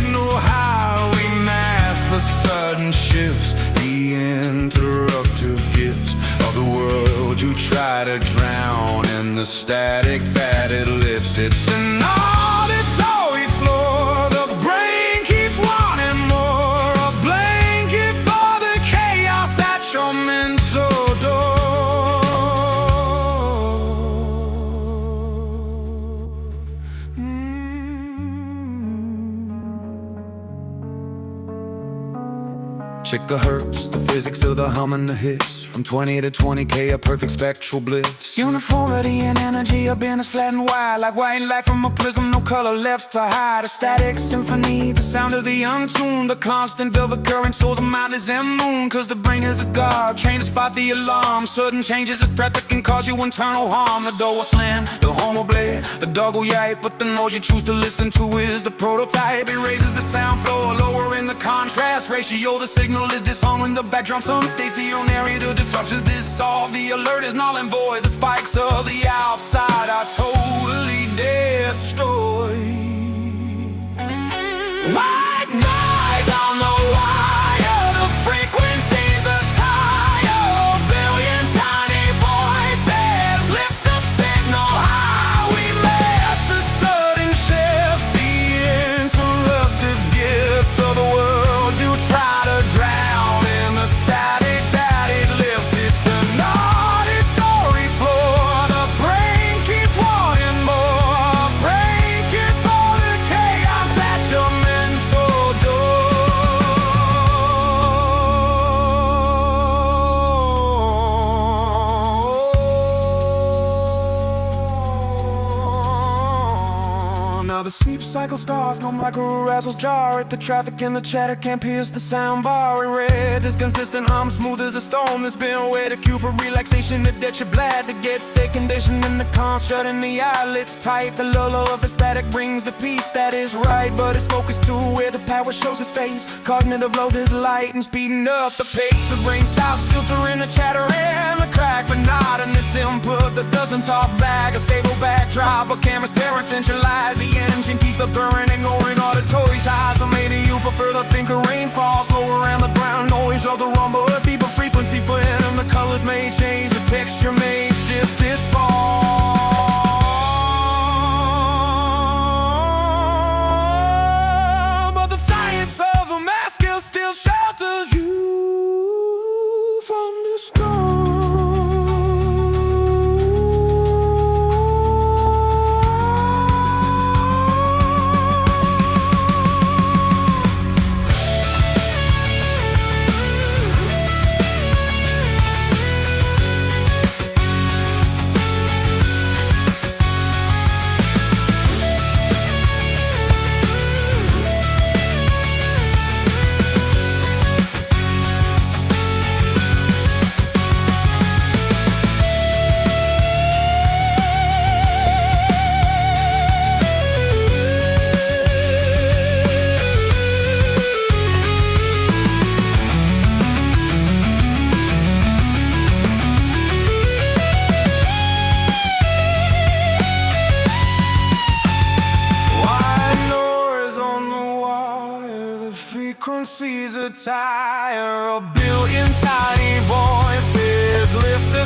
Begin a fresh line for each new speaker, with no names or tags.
signal highway mass, the sudden shifts, the interruptive gifts of the world you try to drown in the static that it lifts. It's an auditory floor, the brain keeps wanting more, a blanket for the chaos at your mental door. Check the hertz, the physics of the hum and the hiss. From 20 to 20K, a perfect spectral bliss. Uniformity and energy are been as flat and wide, like white light from a prism, no color left to hide. A static symphony, the sound of the untuned, the constant velvet current, so the mind is immune. Cause the brain is a guard, trained to spot the alarm. Sudden changes is threat that can cause you internal harm. The door will slam, the horn will blare, the dog will yipe, but the noise you choose to listen to is the prototype. It raises the sound floor, lowering the contrast ratio. The signal is disarming, the backdrum some stationary to disruptions dissolve. The alert is null and void, the spikes of the outside are totally destroyed. White noise on the wire, the frequencies are tire. A billion tiny voices lift the signal high. We mask the sudden shifts, the interruptive gifts of the world you try to drown in the static that it lifts. It's an auditory floor, the brain keeps wanting more, breaking for the chaos at your mental door. Now the sleep cycle starts, no micro-razzles jar at the traffic and the chatter can't pierce the sound bar. In red, this consistent hum, smooth as a stone. There's been way to cue for relaxation, if that you're glad to get sick. Condition in the calm, shutting the eyelids tight. The lull of the static brings the peace that is right, but it's focused to where the power shows its face. Cognitive load is light and speeding up the pace. The brain stops filtering the chatter and the crack, but not in this input that doesn't talk back. A stable backdrop, a camera staring centralized. The engine keeps up burning, ignoring auditory ties. Or maybe you prefer the thinker rainfall, slower and the ground noise of the rumble, a deeper frequency for him. The colors may change, the texture may shift its fall, but the science of the mask still shelters you from the storm. Frequencies are tire, a billion tiny voices lift the